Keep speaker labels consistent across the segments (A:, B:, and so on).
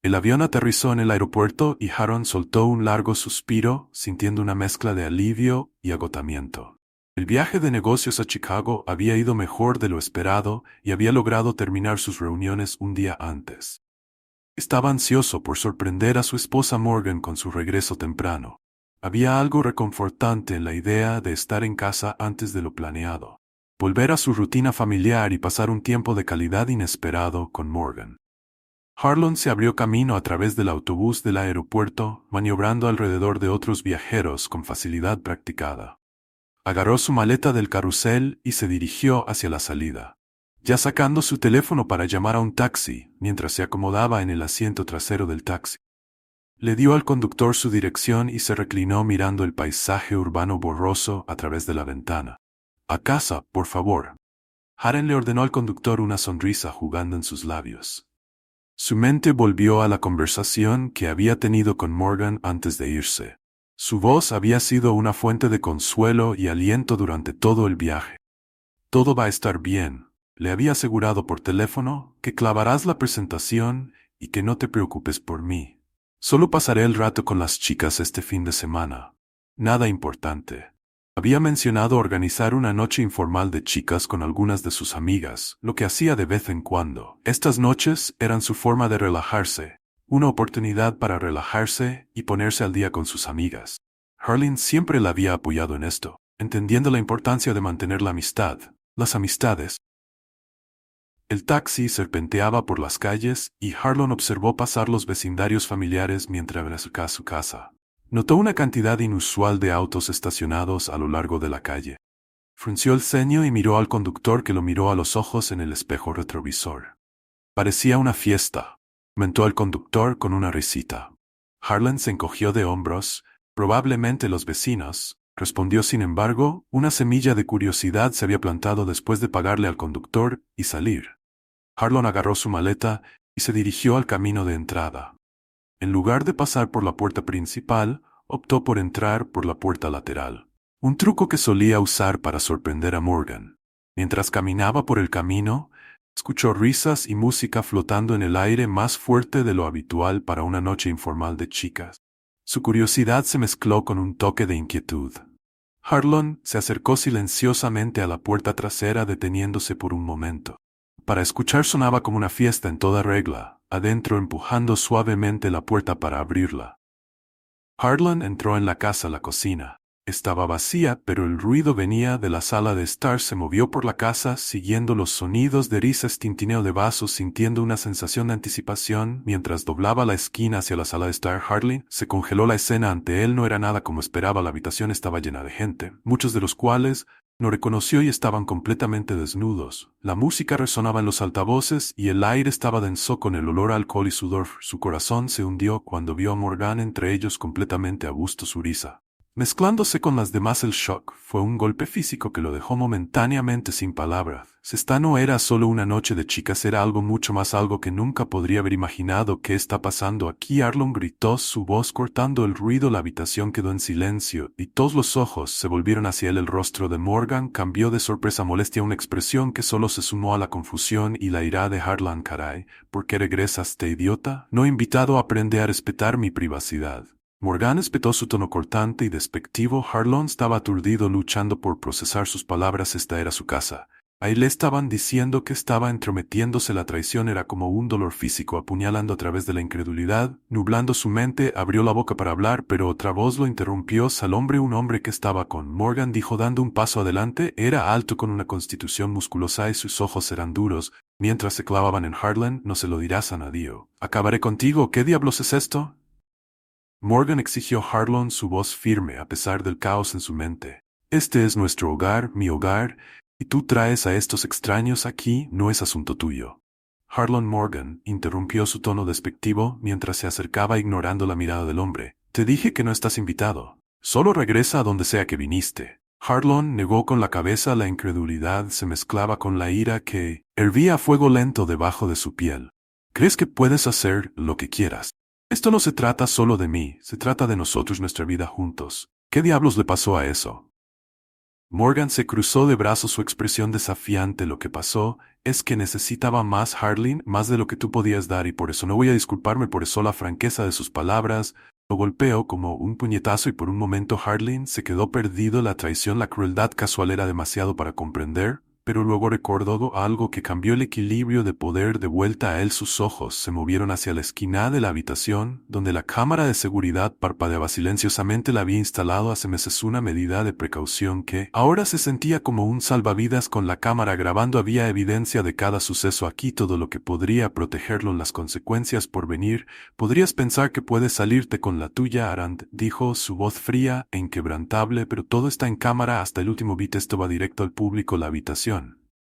A: El avión aterrizó en el aeropuerto y Harlan soltó un largo suspiro, sintiendo una mezcla de alivio y agotamiento. El viaje de negocios a Chicago había ido mejor de lo esperado y había logrado terminar sus reuniones un día antes. Estaba ansioso por sorprender a su esposa Morgan con su regreso temprano. Había algo reconfortante en la idea de estar en casa antes de lo planeado. Volver a su rutina familiar y pasar un tiempo de calidad inesperado con Morgan. Harlan se abrió camino a través del autobús del aeropuerto, maniobrando alrededor de otros viajeros con facilidad practicada. Agarró su maleta del carrusel y se dirigió hacia la salida, ya sacando su teléfono para llamar a un taxi, mientras se acomodaba en el asiento trasero del taxi. Le dio al conductor su dirección y se reclinó mirando el paisaje urbano borroso a través de la ventana. «A casa, por favor». Harlan le ordenó al conductor, una sonrisa jugando en sus labios. Su mente volvió a la conversación que había tenido con Morgan antes de irse. Su voz había sido una fuente de consuelo y aliento durante todo el viaje. «Todo va a estar bien», le había asegurado por teléfono, «que clavarás la presentación y que no te preocupes por mí. Solo pasaré el rato con las chicas este fin de semana. Nada importante». Había mencionado organizar una noche informal de chicas con algunas de sus amigas, lo que hacía de vez en cuando. Estas noches eran su forma de relajarse, una oportunidad para relajarse y ponerse al día con sus amigas. Harlan siempre la había apoyado en esto, entendiendo la importancia de mantener la amistad, las amistades. El taxi serpenteaba por las calles y Harlan observó pasar los vecindarios familiares mientras acercaba a su casa. Notó una cantidad inusual de autos estacionados a lo largo de la calle. Frunció el ceño y miró al conductor, que lo miró a los ojos en el espejo retrovisor. «Parecía una fiesta», comentó el conductor con una risita. Harlan se encogió de hombros. «Probablemente los vecinos», respondió. Sin embargo, una semilla de curiosidad se había plantado después de pagarle al conductor y salir. Harlan agarró su maleta y se dirigió al camino de entrada. En lugar de pasar por la puerta principal, optó por entrar por la puerta lateral, un truco que solía usar para sorprender a Morgan. Mientras caminaba por el camino, escuchó risas y música flotando en el aire más fuerte de lo habitual para una noche informal de chicas. Su curiosidad se mezcló con un toque de inquietud. Harlan se acercó silenciosamente a la puerta trasera, deteniéndose por un momento. Para escuchar sonaba como una fiesta en toda regla, adentro, empujando suavemente la puerta para abrirla. Harlan entró en la casa. La cocina estaba vacía, pero el ruido venía de la sala de estar. Se movió por la casa, siguiendo los sonidos de risas, tintineo de vasos, sintiendo una sensación de anticipación. Mientras doblaba la esquina hacia la sala de estar, Harlan se congeló. La escena ante él no era nada como esperaba. La habitación estaba llena de gente, muchos de los cuales no reconoció, y estaban completamente desnudos. La música resonaba en los altavoces y el aire estaba denso con el olor a alcohol y sudor. Su corazón se hundió cuando vio a Morgan entre ellos, completamente a gusto. Su risa, mezclándose con las demás, el shock, fue un golpe físico que lo dejó momentáneamente sin palabras. Esta no era solo una noche de chicas, era algo mucho más, algo que nunca podría haber imaginado. «¿Qué está pasando aquí?», Harlan gritó, su voz cortando el ruido. La habitación quedó en silencio y todos los ojos se volvieron hacia él. El rostro de Morgan cambió de sorpresa a molestia, una expresión que solo se sumó a la confusión y la ira de Harlan. «Caray, ¿por qué regresaste, idiota? No he invitado a aprender a respetar mi privacidad». Morgan espetó, su tono cortante y despectivo. Harlan estaba aturdido, luchando por procesar sus palabras. Esta era su casa. Ahí le estaban diciendo que estaba entrometiéndose. La traición era como un dolor físico, apuñalando a través de la incredulidad, nublando su mente. Abrió la boca para hablar, pero otra voz lo interrumpió. «Sal, hombre». Un hombre que estaba con Morgan, dijo dando un paso adelante. Era alto, con una constitución musculosa y sus ojos eran duros, mientras se clavaban en Harlan. «No se lo dirás a nadie. Acabaré contigo». «¿Qué diablos es esto?», Morgan exigió Harlan, su voz firme a pesar del caos en su mente. «Este es nuestro hogar, mi hogar, y tú traes a estos extraños aquí. No es asunto tuyo». «Harlan». Morgan interrumpió, su tono despectivo, mientras se acercaba ignorando la mirada del hombre. «Te dije que no estás invitado. Solo regresa a donde sea que viniste». Harlan negó con la cabeza. La incredulidad se mezclaba con la ira que hervía a fuego lento debajo de su piel. «¿Crees que puedes hacer lo que quieras? Esto no se trata solo de mí, se trata de nosotros, nuestra vida juntos. ¿Qué diablos le pasó a eso?». Morgan se cruzó de brazos, su expresión desafiante. Lo que pasó es que necesitaba más, Harlan, más de lo que tú podías dar, y por eso no voy a disculparme por eso. La franqueza de sus palabras lo golpeó como un puñetazo y por un momento Harlan se quedó perdido. La traición, la crueldad casual era demasiado para comprender, pero luego recordó algo que cambió el equilibrio de poder de vuelta a él. Sus ojos se movieron hacia la esquina de la habitación, donde la cámara de seguridad parpadeaba silenciosamente. La había instalado hace meses, una medida de precaución que ahora se sentía como un salvavidas. Con la cámara grabando había evidencia de cada suceso aquí, todo lo que podría protegerlo. Las consecuencias por venir. Podrías pensar que puedes salirte con la tuya, Arand, dijo su voz fría e inquebrantable, pero todo está en cámara hasta el último bit. Esto va directo al público. La habitación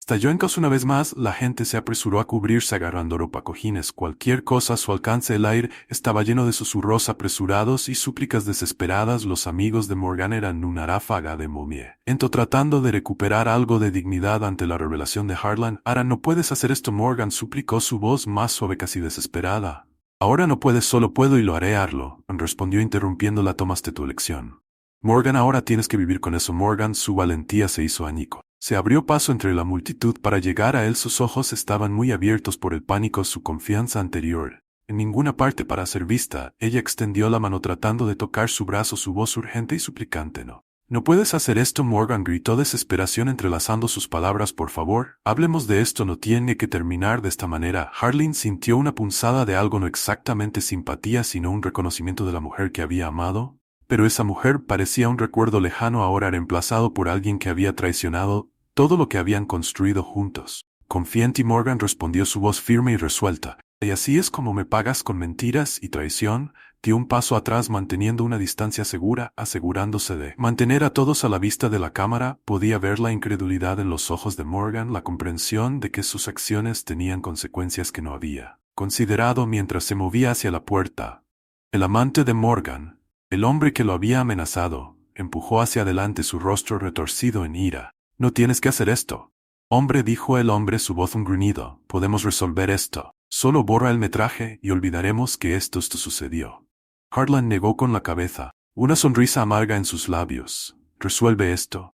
A: estalló en caos una vez más. La gente se apresuró a cubrirse agarrando ropa, cojines, cualquier cosa a su alcance. El aire estaba lleno de susurros apresurados y súplicas desesperadas. Los amigos de Morgan eran una ráfaga de movimiento tratando de recuperar algo de dignidad ante la revelación de Harlan. Ahora no puedes hacer esto, Morgan suplicó, su voz más suave, casi desesperada. Ahora no puedes, solo puedo y lo haré, Arlo, respondió interrumpiéndola. Tomaste tu elección, Morgan, ahora tienes que vivir con eso. Morgan, su valentía se hizo añicos. Se abrió paso entre la multitud para llegar a él. Sus ojos estaban muy abiertos por el pánico, su confianza anterior. En ninguna parte para ser vista. Ella extendió la mano tratando de tocar su brazo, su voz urgente y suplicante. No puedes hacer esto, Morgan gritó, desesperación entrelazando sus palabras. Por favor, hablemos de esto, no tiene que terminar de esta manera. Harlan sintió una punzada de algo, no exactamente simpatía, sino un reconocimiento de la mujer que había amado. Pero esa mujer parecía un recuerdo lejano, ahora reemplazado por alguien que había traicionado todo lo que habían construido juntos. Confía en ti, Morgan, respondió su voz firme y resuelta. Y así es como me pagas, con mentiras y traición. Dio un paso atrás manteniendo una distancia segura, asegurándose de mantener a todos a la vista de la cámara. Podía ver la incredulidad en los ojos de Morgan, la comprensión de que sus acciones tenían consecuencias que no había considerado mientras se movía hacia la puerta. El amante de Morgan, el hombre que lo había amenazado, empujó hacia adelante, su rostro retorcido en ira. No tienes que hacer esto, hombre, dijo el hombre, su voz un gruñido. Podemos resolver esto. Solo borra el metraje y olvidaremos que esto sucedió. Harlan negó con la cabeza, una sonrisa amarga en sus labios. ¿Resuelve esto?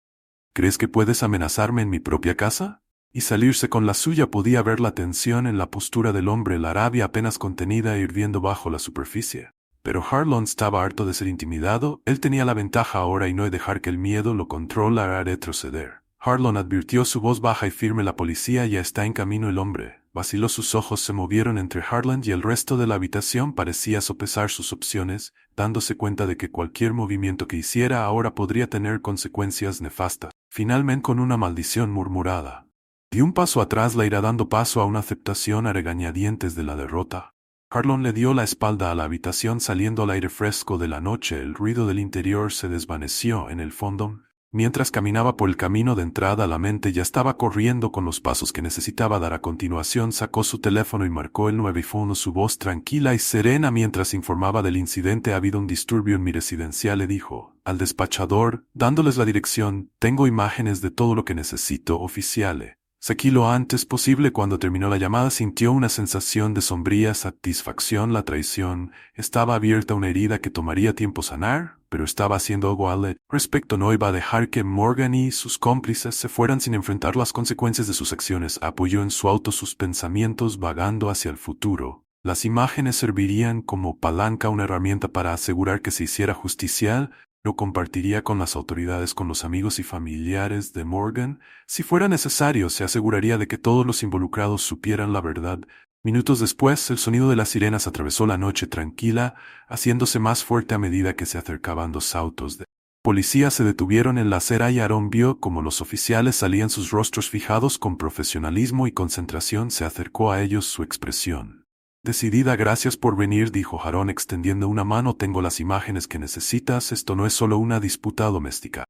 A: ¿Crees que puedes amenazarme en mi propia casa? Y salirse con la suya. Podía ver la tensión en la postura del hombre, la rabia apenas contenida e hirviendo bajo la superficie. Pero Harlan estaba harto de ser intimidado. Él tenía la ventaja ahora y no dejar que el miedo lo controlara retroceder. Harlan advirtió, su voz baja y firme. La policía ya está en camino. El hombre vaciló, sus ojos se movieron entre Harlan y el resto de la habitación. Parecía sopesar sus opciones, dándose cuenta de que cualquier movimiento que hiciera ahora podría tener consecuencias nefastas. Finalmente, con una maldición murmurada, dio un paso atrás, la ira dando paso a una aceptación a regañadientes de la derrota. Harlan le dio la espalda a la habitación, saliendo al aire fresco de la noche. El ruido del interior se desvaneció en el fondo. Mientras caminaba por el camino de entrada, la mente ya estaba corriendo con los pasos que necesitaba dar. A continuación sacó su teléfono y marcó el 911, su voz tranquila y serena mientras informaba del incidente. Ha habido un disturbio en mi residencia, le dijo al despachador, dándoles la dirección. Tengo imágenes de todo lo que necesito, oficiales. Seguí lo antes posible. Cuando terminó la llamada sintió una sensación de sombría satisfacción. La traición estaba abierta, una herida que tomaría tiempo sanar, pero estaba haciendo algo al respecto. No iba a dejar que Morgan y sus cómplices se fueran sin enfrentar las consecuencias de sus acciones. Apoyó en su auto, sus pensamientos vagando hacia el futuro. Las imágenes servirían como palanca, una herramienta para asegurar que se hiciera justicia. Lo compartiría con las autoridades, con los amigos y familiares de Morgan. Si fuera necesario, se aseguraría de que todos los involucrados supieran la verdad. Minutos después, el sonido de las sirenas atravesó la noche tranquila, haciéndose más fuerte a medida que se acercaban dos autos de policía. Se detuvieron en la acera y Aaron vio cómo los oficiales salían, sus rostros fijados con profesionalismo y concentración. Se acercó a ellos, su expresión decidida. Gracias por venir, dijo Aaron extendiendo una mano. Tengo las imágenes que necesitas. Esto no es solo una disputa doméstica.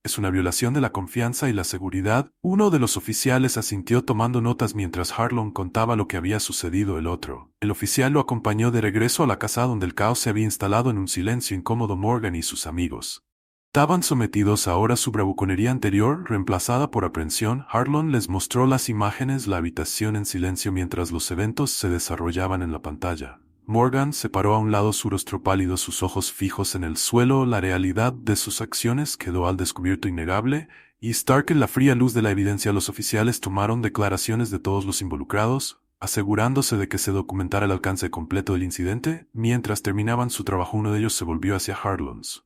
A: Es una violación de la confianza y la seguridad. Uno de los oficiales asintió tomando notas mientras Harlan contaba lo que había sucedido. El oficial lo acompañó de regreso a la casa donde el caos se había instalado. En un silencio incómodo, Morgan y sus amigos estaban sometidos ahora a su bravuconería anterior, reemplazada por aprensión. Harlan les mostró las imágenes, la habitación en silencio mientras los eventos se desarrollaban en la pantalla. Morgan se paró a un lado, su rostro pálido, sus ojos fijos en el suelo. La realidad de sus acciones quedó al descubierto, innegable, y Stark en la fría luz de la evidencia. Los oficiales tomaron declaraciones de todos los involucrados, asegurándose de que se documentara el alcance completo del incidente. Mientras terminaban su trabajo, uno de ellos se volvió hacia Harlons.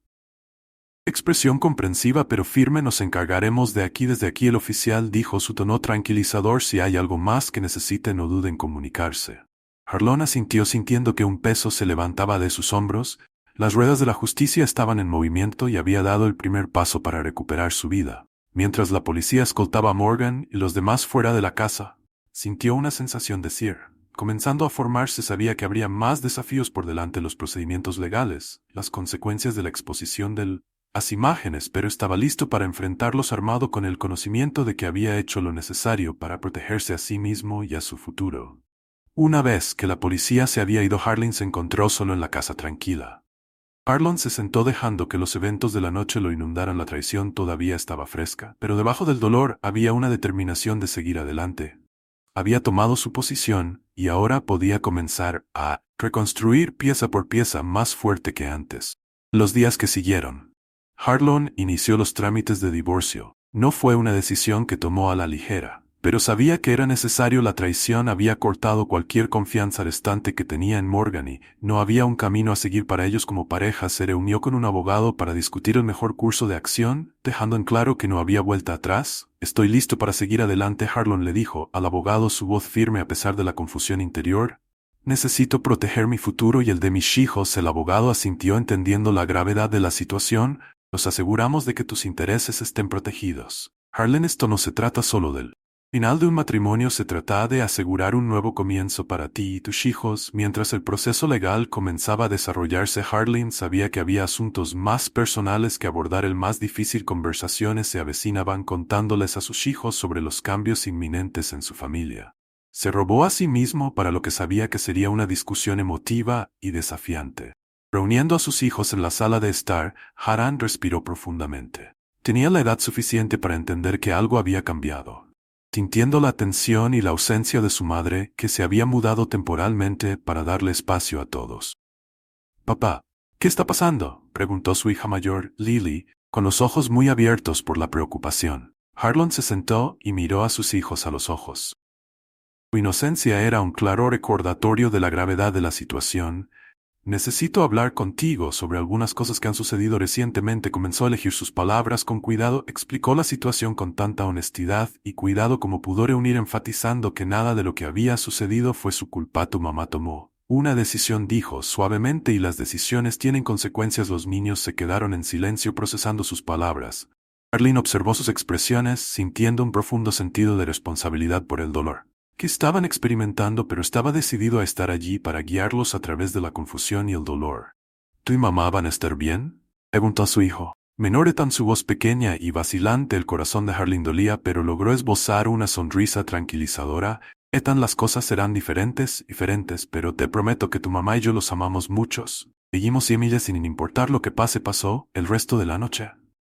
A: Expresión comprensiva pero firme. Nos encargaremos de aquí. Desde aquí el oficial dijo, su tono tranquilizador. Si hay algo más que necesite, no duden en comunicarse. Harlon asintió sintiendo que un peso se levantaba de sus hombros. Las ruedas de la justicia estaban en movimiento y había dado el primer paso para recuperar su vida. Mientras la policía escoltaba a Morgan y los demás fuera de la casa, sintió una sensación de cierre. Comenzando a formarse, sabía que habría más desafíos por delante: los procedimientos legales, las consecuencias de la exposición de las imágenes, pero estaba listo para enfrentarlos armado con el conocimiento de que había hecho lo necesario para protegerse a sí mismo y a su futuro. Una vez que la policía se había ido, Harlan se encontró solo en la casa tranquila. Harlon se sentó dejando que los eventos de la noche lo inundaran. La traición todavía estaba fresca, pero debajo del dolor había una determinación de seguir adelante. Había tomado su posición y ahora podía comenzar a reconstruir pieza por pieza, más fuerte que antes. Los días que siguieron, Harlon inició los trámites de divorcio. No fue una decisión que tomó a la ligera, pero sabía que era necesario. La traición había cortado cualquier confianza restante que tenía en Morgan y no había un camino a seguir para ellos como pareja. Se reunió con un abogado para discutir el mejor curso de acción, dejando en claro que no había vuelta atrás. Estoy listo para seguir adelante, Harlon le dijo al abogado, su voz firme a pesar de la confusión interior. Necesito proteger mi futuro y el de mis hijos. El abogado asintió, entendiendo la gravedad de la situación. Nos aseguramos de que tus intereses estén protegidos. Harlan, esto no se trata solo del final de un matrimonio, se trata de asegurar un nuevo comienzo para ti y tus hijos. Mientras el proceso legal comenzaba a desarrollarse, Harlan sabía que había asuntos más personales que abordar. El más difícil: conversaciones se avecinaban contándoles a sus hijos sobre los cambios inminentes en su familia. Se robó a sí mismo para lo que sabía que sería una discusión emotiva y desafiante. Reuniendo a sus hijos en la sala de estar, Harlan respiró profundamente. Tenía la edad suficiente para entender que algo había cambiado. Sintiendo la tensión y la ausencia de su madre, que se había mudado temporalmente para darle espacio a todos. «Papá, ¿qué está pasando?», preguntó su hija mayor, Lily, con los ojos muy abiertos por la preocupación. Harlan se sentó y miró a sus hijos a los ojos. Su inocencia era un claro recordatorio de la gravedad de la situación. «Necesito hablar contigo sobre algunas cosas que han sucedido recientemente». Comenzó a elegir sus palabras con cuidado, explicó la situación con tanta honestidad y cuidado como pudo reunir, enfatizando que nada de lo que había sucedido fue su culpa. «Tu mamá tomó una decisión», dijo suavemente, «y las decisiones tienen consecuencias». Los niños se quedaron en silencio procesando sus palabras. Harlan observó sus expresiones, sintiendo un profundo sentido de responsabilidad por el dolor que estaban experimentando, pero estaba decidido a estar allí para guiarlos a través de la confusión y el dolor. «¿Tú y mamá van a estar bien?», preguntó a su hijo. Menor Ethan, su voz pequeña y vacilante. El corazón de Harlan dolía, pero logró esbozar una sonrisa tranquilizadora. «Ethan, las cosas serán diferentes, pero te prometo que tu mamá y yo los amamos muchos. Seguimos semillas sin importar lo que pase». Pasó el resto de la noche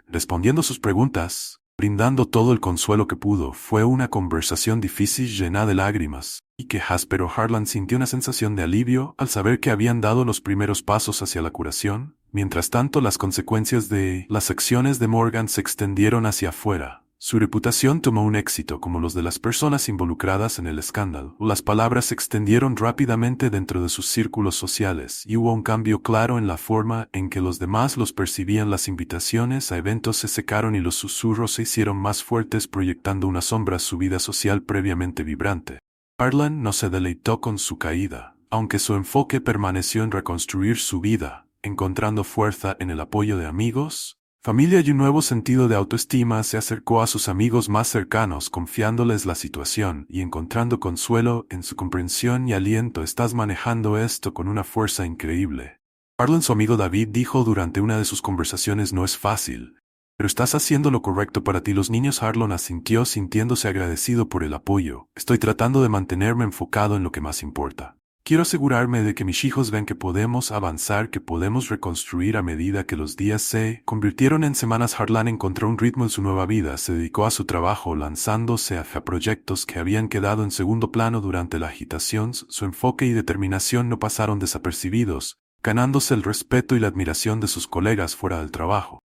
A: respondiendo sus preguntas, brindando todo el consuelo que pudo. Fue una conversación difícil, llena de lágrimas y quejas, pero Harlan sintió una sensación de alivio al saber que habían dado los primeros pasos hacia la curación. Mientras tanto, las consecuencias de las acciones de Morgan se extendieron hacia afuera. Su reputación tomó un éxito como los de las personas involucradas en el escándalo. Las palabras se extendieron rápidamente dentro de sus círculos sociales y hubo un cambio claro en la forma en que los demás los percibían. Las invitaciones a eventos se secaron y los susurros se hicieron más fuertes, proyectando una sombra a su vida social previamente vibrante. Harlan no se deleitó con su caída, aunque su enfoque permaneció en reconstruir su vida, encontrando fuerza en el apoyo de amigos, familia y un nuevo sentido de autoestima. Se acercó a sus amigos más cercanos, confiándoles la situación y encontrando consuelo en su comprensión y aliento. «Estás manejando esto con una fuerza increíble», Harlan, su amigo David, dijo durante una de sus conversaciones. «No es fácil, pero estás haciendo lo correcto para ti». Los niños. Harlan asintió, sintiéndose agradecido por el apoyo. «Estoy tratando de mantenerme enfocado en lo que más importa. Quiero asegurarme de que mis hijos ven que podemos avanzar, que podemos reconstruir a medida que los días se convirtieron en semanas». Harlan encontró un ritmo en su nueva vida. Se dedicó a su trabajo, lanzándose hacia proyectos que habían quedado en segundo plano durante la agitación. Su enfoque y determinación no pasaron desapercibidos, ganándose el respeto y la admiración de sus colegas fuera del trabajo.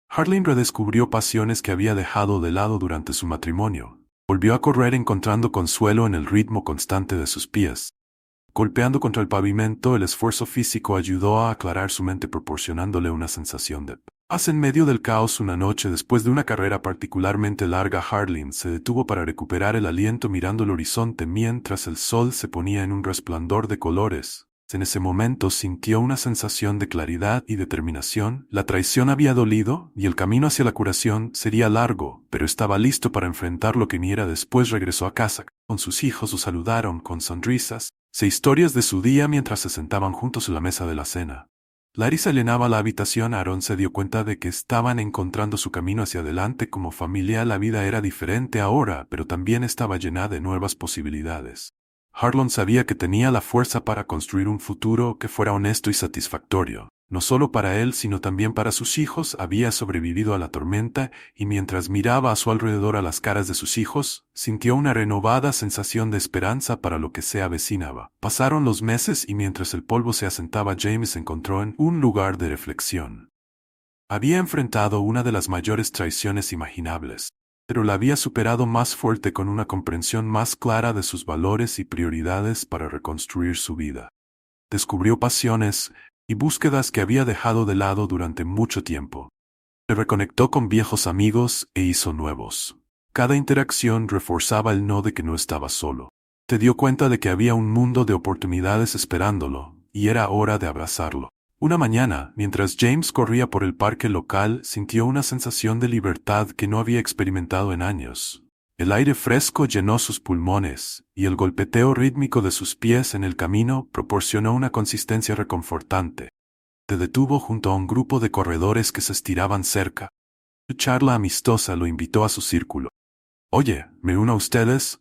A: Harlan redescubrió pasiones que había dejado de lado durante su matrimonio. Volvió a correr encontrando consuelo en el ritmo constante de sus pies. Golpeando contra el pavimento, el esfuerzo físico ayudó a aclarar su mente proporcionándole una sensación de paz en medio del caos. Una noche después de una carrera particularmente larga, Harlan se detuvo para recuperar el aliento mirando el horizonte mientras el sol se ponía en un resplandor de colores. En ese momento sintió una sensación de claridad y determinación. La traición había dolido y el camino hacia la curación sería largo, pero estaba listo para enfrentar lo que viniera después. Regresó a casa con sus hijos, los saludaron con sonrisas, historias de su día mientras se sentaban juntos en la mesa de la cena. Larissa llenaba la habitación. Aaron se dio cuenta de que estaban encontrando su camino hacia adelante como familia. La vida era diferente ahora, pero también estaba llena de nuevas posibilidades. Harlan sabía que tenía la fuerza para construir un futuro que fuera honesto y satisfactorio. No solo para él, sino también para sus hijos. Había sobrevivido a la tormenta, y mientras miraba a su alrededor a las caras de sus hijos, sintió una renovada sensación de esperanza para lo que se avecinaba. Pasaron los meses y mientras el polvo se asentaba, James se encontró en un lugar de reflexión. Había enfrentado una de las mayores traiciones imaginables, pero la había superado más fuerte con una comprensión más clara de sus valores y prioridades para reconstruir su vida. Descubrió pasiones y búsquedas que había dejado de lado durante mucho tiempo. Se reconectó con viejos amigos e hizo nuevos. Cada interacción reforzaba el no de que no estaba solo. Se dio cuenta de que había un mundo de oportunidades esperándolo, y era hora de abrazarlo. Una mañana, mientras James corría por el parque local, sintió una sensación de libertad que no había experimentado en años. El aire fresco llenó sus pulmones, y el golpeteo rítmico de sus pies en el camino proporcionó una consistencia reconfortante. Se detuvo junto a un grupo de corredores que se estiraban cerca. Su charla amistosa lo invitó a su círculo. «Oye, ¿me uno a ustedes?».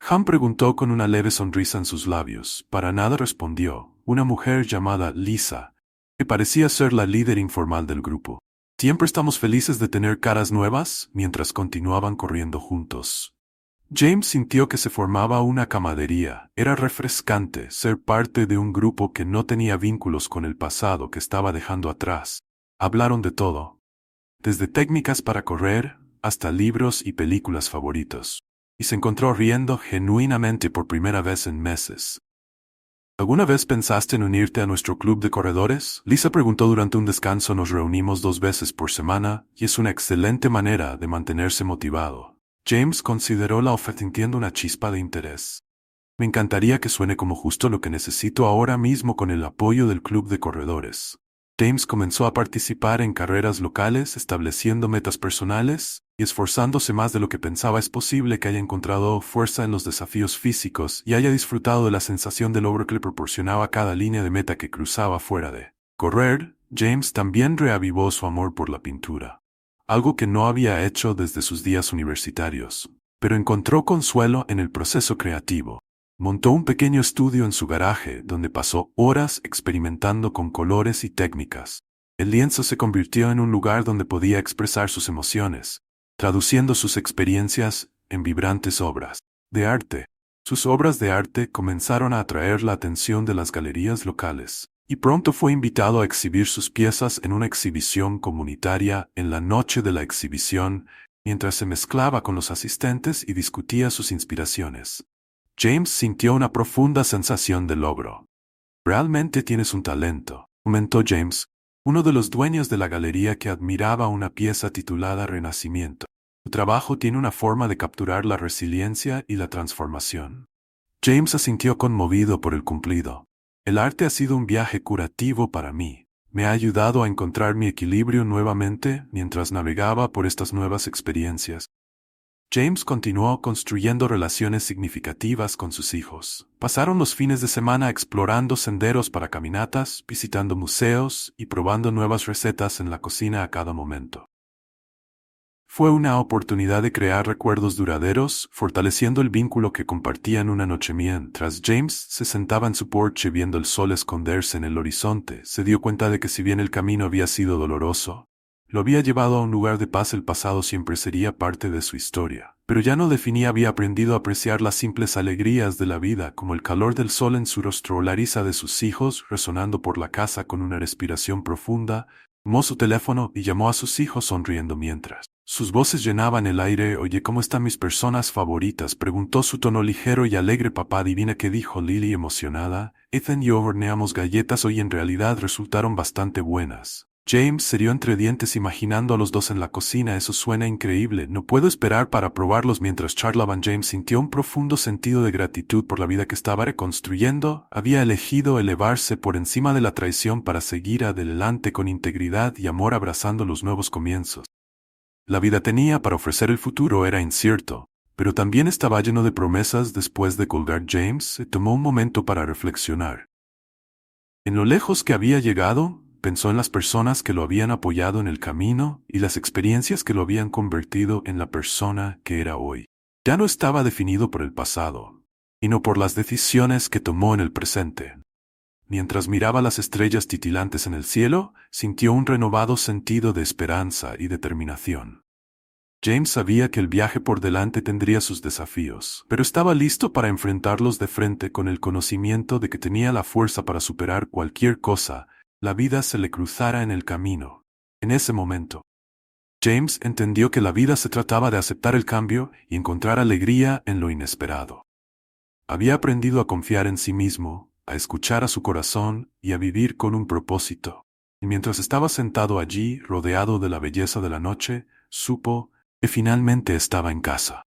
A: Han preguntó con una leve sonrisa en sus labios. Para nada respondió. Una mujer llamada Lisa, que parecía ser la líder informal del grupo. «Siempre estamos felices de tener caras nuevas», mientras continuaban corriendo juntos. James sintió que se formaba una camaradería. Era refrescante ser parte de un grupo que no tenía vínculos con el pasado que estaba dejando atrás. Hablaron de todo, desde técnicas para correr hasta libros y películas favoritos, y se encontró riendo genuinamente por primera vez en meses. ¿Alguna vez pensaste en unirte a nuestro club de corredores?, Lisa preguntó durante un descanso. «Nos reunimos 2 veces por semana, y es una excelente manera de mantenerse motivado». James consideró la oferta sintiendo una chispa de interés. «Me encantaría que suene como justo lo que necesito ahora mismo con el apoyo del club de corredores». James comenzó a participar en carreras locales, estableciendo metas personales y esforzándose más de lo que pensaba. Es posible que haya encontrado fuerza en los desafíos físicos y haya disfrutado de la sensación de logro que le proporcionaba cada línea de meta que cruzaba. Fuera de correr, James también reavivó su amor por la pintura, algo que no había hecho desde sus días universitarios, pero encontró consuelo en el proceso creativo. Montó un pequeño estudio en su garaje donde pasó horas experimentando con colores y técnicas. El lienzo se convirtió en un lugar donde podía expresar sus emociones, traduciendo sus experiencias en vibrantes obras de arte. Sus obras de arte comenzaron a atraer la atención de las galerías locales, y pronto fue invitado a exhibir sus piezas en una exhibición comunitaria. En la noche de la exhibición, mientras se mezclaba con los asistentes y discutía sus inspiraciones, James sintió una profunda sensación de logro. «Realmente tienes un talento», comentó James, uno de los dueños de la galería, que admiraba una pieza titulada Renacimiento. «Tu trabajo tiene una forma de capturar la resiliencia y la transformación». James asintió conmovido por el cumplido. «El arte ha sido un viaje curativo para mí. Me ha ayudado a encontrar mi equilibrio nuevamente mientras navegaba por estas nuevas experiencias». James continuó construyendo relaciones significativas con sus hijos. Pasaron los fines de semana explorando senderos para caminatas, visitando museos y probando nuevas recetas en la cocina a cada momento. Fue una oportunidad de crear recuerdos duraderos, fortaleciendo el vínculo que compartían. Una noche mientras James se sentaba en su porche viendo el sol esconderse en el horizonte, se dio cuenta de que si bien el camino había sido doloroso, lo había llevado a un lugar de paz. El pasado siempre sería parte de su historia, pero ya no definía. Había aprendido a apreciar las simples alegrías de la vida, como el calor del sol en su rostro o la risa de sus hijos resonando por la casa con una respiración profunda. Tomó su teléfono y llamó a sus hijos sonriendo mientras sus voces llenaban el aire. Oye, ¿cómo están mis personas favoritas?, preguntó su tono ligero y alegre papá. Adivina qué dijo Lily emocionada. Ethan y yo horneamos galletas hoy, en realidad resultaron bastante buenas. James se rió entre dientes imaginando a los dos en la cocina. Eso suena increíble, no puedo esperar para probarlos. Mientras charlaban, James sintió un profundo sentido de gratitud por la vida que estaba reconstruyendo. Había elegido elevarse por encima de la traición para seguir adelante con integridad y amor, abrazando los nuevos comienzos. La vida tenía para ofrecer, el futuro era incierto, pero también estaba lleno de promesas. Después de colgar, James se tomó un momento para reflexionar. En lo lejos que había llegado, pensó en las personas que lo habían apoyado en el camino y las experiencias que lo habían convertido en la persona que era hoy. Ya no estaba definido por el pasado, y no por las decisiones que tomó en el presente. Mientras miraba las estrellas titilantes en el cielo, sintió un renovado sentido de esperanza y determinación. James sabía que el viaje por delante tendría sus desafíos, pero estaba listo para enfrentarlos de frente, con el conocimiento de que tenía la fuerza para superar cualquier cosa la vida se le cruzara en el camino. En ese momento, James entendió que la vida se trataba de aceptar el cambio y encontrar alegría en lo inesperado. Había aprendido a confiar en sí mismo, a escuchar a su corazón y a vivir con un propósito. Y mientras estaba sentado allí, rodeado de la belleza de la noche, supo que finalmente estaba en casa.